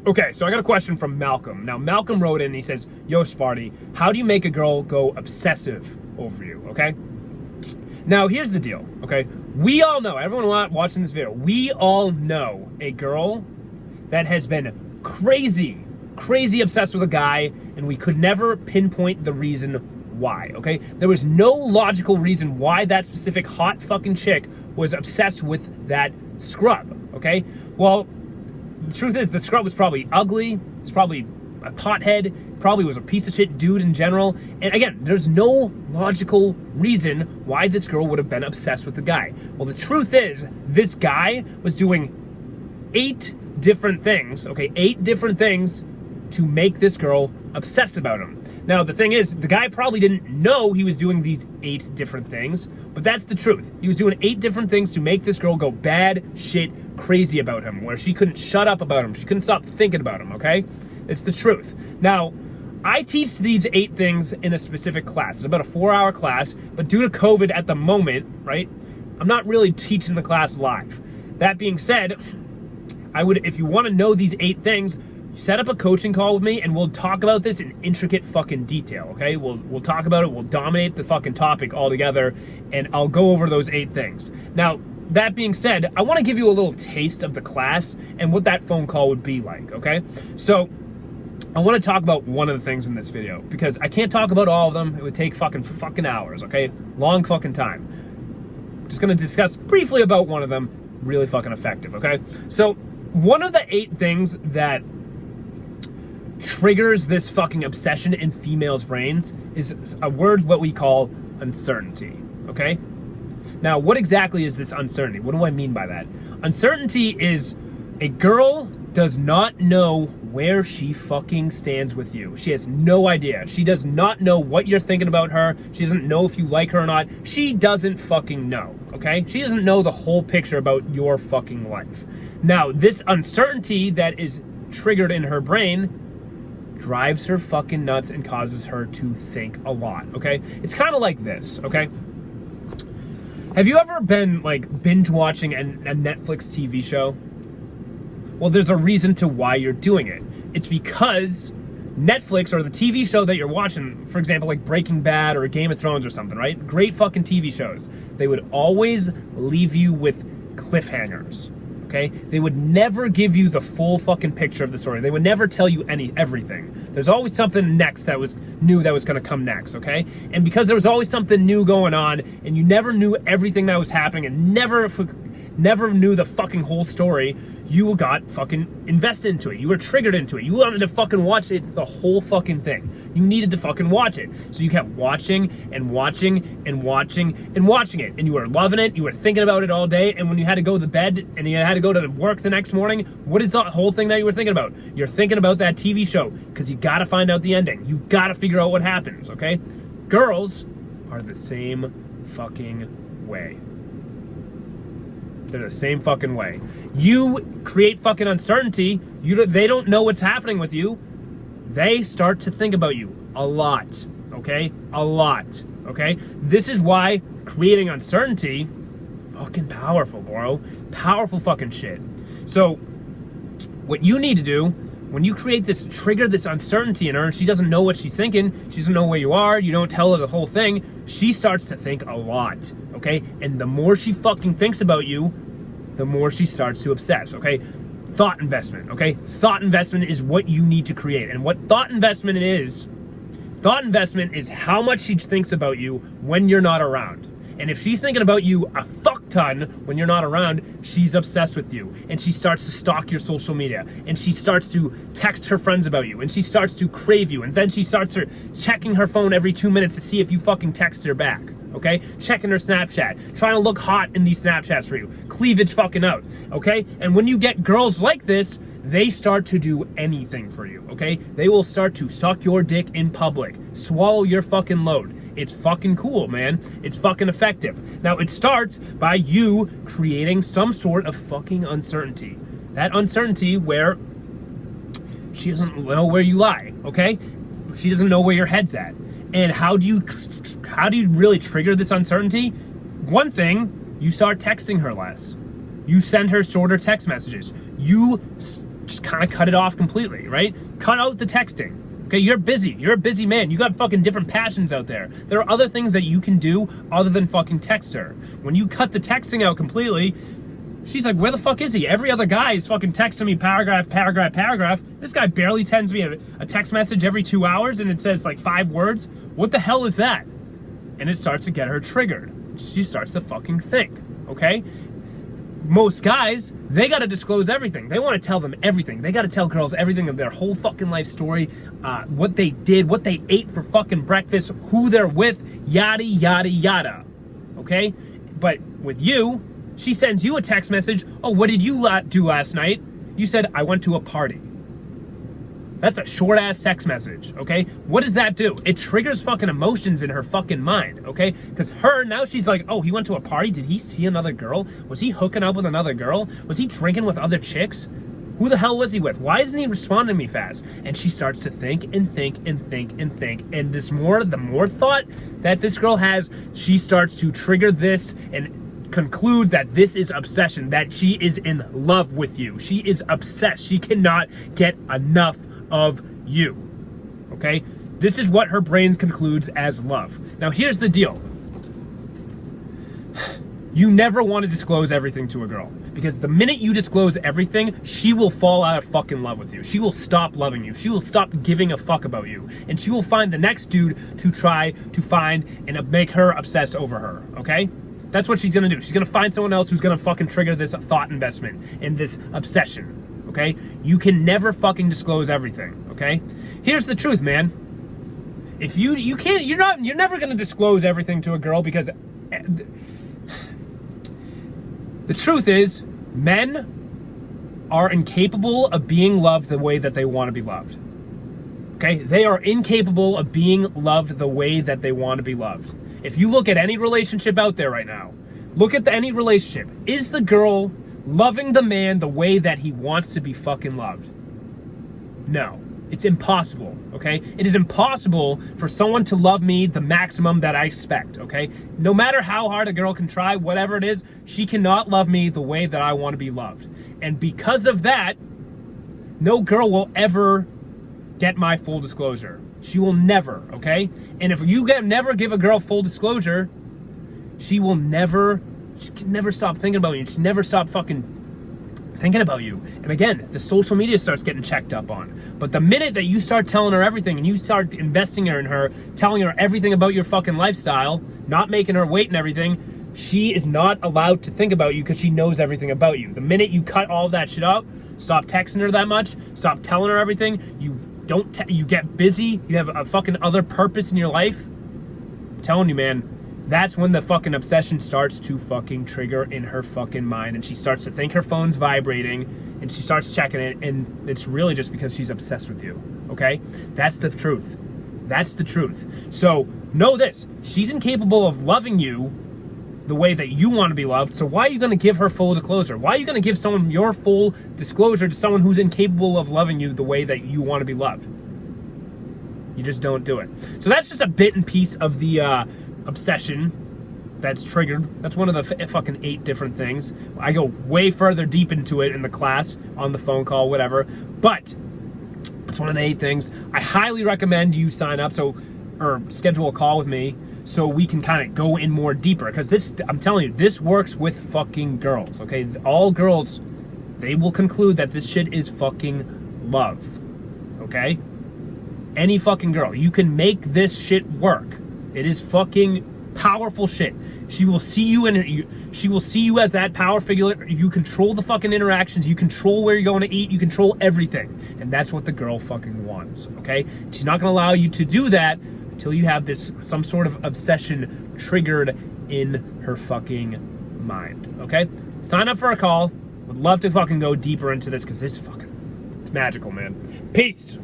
Okay, so I got a question from Malcolm. Now, Malcolm wrote in and he says, yo, Sparty, how do you make a girl go obsessive over you, okay? Now, here's the deal, okay? We all know, everyone watching this video, we all know a girl that has been crazy obsessed with a guy, and we could never pinpoint the reason why, okay? There was no logical reason why that specific hot fucking chick was obsessed with that scrub, okay? Well, the truth is, the scrub was probably ugly, it's probably a pothead, probably was a piece of shit dude in general, and again, there's no logical reason why this girl would have been obsessed with the guy. Well, the truth is, this guy was doing 8 different things, okay, 8 different things to make this girl obsessed about him. Now, the thing is, the guy probably didn't know he was doing these 8 different things, but that's the truth. He was doing 8 different things to make this girl go bad shit crazy about him, where she couldn't shut up about him. She couldn't stop thinking about him, okay? It's the truth. Now, I teach these 8 things in a specific class. It's about a 4-hour class, but due to COVID at the moment, right, I'm not really teaching the class live. That being said, I would, if you want to know these 8 things, set up a coaching call with me and we'll talk about this in intricate fucking detail, okay? We'll talk about it, we'll dominate the fucking topic altogether, and I'll go over those 8 things. Now, that being said, I want to give you a little taste of the class and what that phone call would be like, okay? So, I want to talk about one of the things in this video because I can't talk about all of them. It would take fucking hours, okay? Long fucking time. Just going to discuss briefly about one of them, really fucking effective, okay? So, one of the 8 things that triggers this fucking obsession in females' brains is a word what we call uncertainty, okay? Now, what exactly is this uncertainty? What do I mean by that? Uncertainty is a girl does not know where she fucking stands with you. She has no idea. She does not know what you're thinking about her. She doesn't know if you like her or not. She doesn't fucking know, okay? She doesn't know the whole picture about your fucking life. Now, this uncertainty that is triggered in her brain drives her fucking nuts and causes her to think a lot, okay? It's kind of like this, okay? Have you ever been, like, binge watching a Netflix TV show? Well, there's a reason to why you're doing it. It's because Netflix or the TV show that you're watching, for example, like Breaking Bad or Game of Thrones or something, right? Great fucking TV shows. They would always leave you with cliffhangers. Okay? They would never give you the full fucking picture of the story. They would never tell you everything. There's always something next that was new that was going to come next, okay? And because there was always something new going on and you never knew everything that was happening and never knew the fucking whole story, you got fucking invested into it. You were triggered into it. You wanted to fucking watch it, the whole fucking thing. You needed to fucking watch it. So you kept watching and watching and watching and watching it. And you were loving it. You were thinking about it all day. And when you had to go to bed and you had to go to work the next morning, what is the whole thing that you were thinking about? You're thinking about that TV show because you got to find out the ending. You got to figure out what happens, okay? Girls are the same fucking way. They're the same fucking way. You create fucking uncertainty. They don't know what's happening with you. They start to think about you a lot, okay? A lot, okay? This is why creating uncertainty, fucking powerful, bro. Powerful fucking shit. So, what you need to do, when you create this trigger, this uncertainty in her, and she doesn't know what she's thinking, she doesn't know where you are, you don't tell her the whole thing, she starts to think a lot, okay? And the more she fucking thinks about you, the more she starts to obsess, okay? Thought investment, okay? Thought investment is what you need to create. And what thought investment is how much she thinks about you when you're not around. And if she's thinking about you a fuck ton when you're not around, she's obsessed with you. And she starts to stalk your social media. And she starts to text her friends about you. And she starts to crave you. And then she starts checking her phone every 2 minutes to see if you fucking text her back. Okay? Checking her Snapchat. Trying to look hot in these Snapchats for you. Cleavage fucking out. Okay? And when you get girls like this, they start to do anything for you, okay? They will start to suck your dick in public. Swallow your fucking load. It's fucking cool, man. It's fucking effective. Now, it starts by you creating some sort of fucking uncertainty. That uncertainty where she doesn't know where you lie, okay? She doesn't know where your head's at. And how do you really trigger this uncertainty? One thing, you start texting her less. You send her shorter text messages. You just kind of cut it off completely, right? Cut out the texting. Okay, you're busy. You're a busy man. You got fucking different passions out there. There are other things that you can do other than fucking text her. When you cut the texting out completely, she's like, where the fuck is he? Every other guy is fucking texting me paragraph, paragraph, paragraph. This guy barely sends me a text message every 2 hours and it says like 5 words. What the hell is that? And it starts to get her triggered. She starts to fucking think, okay? Most guys, they got to disclose everything. They want to tell them everything. They got to tell girls everything of their whole fucking life story, what they did, what they ate for fucking breakfast, who they're with, yada, yada, yada. Okay? But with you, she sends you a text message. Oh, what did you do last night? You said, I went to a party. That's a short ass text message, okay? What does that do? It triggers fucking emotions in her fucking mind, okay? Because now she's like, oh, he went to a party? Did he see another girl? Was he hooking up with another girl? Was he drinking with other chicks? Who the hell was he with? Why isn't he responding to me fast? And she starts to think and think and think and think. And the more thought that this girl has, she starts to trigger this and conclude that this is obsession, that she is in love with you. She is obsessed. She cannot get enough of you, okay? This is what her brain concludes as love. Now, here's the deal. You never want to disclose everything to a girl, because the minute you disclose everything, she will fall out of fucking love with you. She will stop loving you. She will stop giving a fuck about you, and she will find the next dude to try to find and make her obsess over her, okay? That's what she's gonna do. She's gonna find someone else who's gonna fucking trigger this thought investment and this obsession. Okay? You can never fucking disclose everything, okay? Here's the truth, man. If you're never gonna disclose everything to a girl, because the truth is, men are incapable of being loved the way that they want to be loved. Okay? They are incapable of being loved the way that they want to be loved. If you look at any relationship out there right now, look at any relationship. Is the girl loving the man the way that he wants to be fucking loved? No. It's impossible, okay? It is impossible for someone to love me the maximum that I expect, okay? No matter how hard a girl can try, whatever it is, she cannot love me the way that I want to be loved. And because of that, no girl will ever get my full disclosure. She will never, okay? And if you never give a girl full disclosure, she can never stop thinking about you. She never stop fucking thinking about you. And again, the social media starts getting checked up on. But the minute that you start telling her everything and you start investing in her, telling her everything about your fucking lifestyle, not making her wait and everything, she is not allowed to think about you because she knows everything about you. The minute you cut all that shit out, stop texting her that much, stop telling her everything, you get busy, you have a fucking other purpose in your life, I'm telling you, man, that's when the fucking obsession starts to fucking trigger in her fucking mind, and she starts to think her phone's vibrating, and she starts checking it, and it's really just because she's obsessed with you, okay? That's the truth. That's the truth. So know this, she's incapable of loving you the way that you want to be loved, so why are you going to give her full disclosure? Why are you going to give someone your full disclosure to someone who's incapable of loving you the way that you want to be loved? You just don't do it. So that's just a bit and piece of the obsession that's triggered. That's one of the fucking 8 different things. I go way further deep into it in the class, on the phone call, whatever. But it's one of the 8 things. I highly recommend you sign up or schedule a call with me so we can kind of go in more deeper. Because this, I'm telling you, this works with fucking girls, okay? All girls, they will conclude that this shit is fucking love, okay? Any fucking girl. You can make this shit work. It is fucking powerful shit. She will see you she will see you as that power figure. You control the fucking interactions. You control where you're going to eat. You control everything. And that's what the girl fucking wants, okay? She's not going to allow you to do that until you have some sort of obsession triggered in her fucking mind, okay? Sign up for a call. Would love to fucking go deeper into this because it's magical, man. Peace.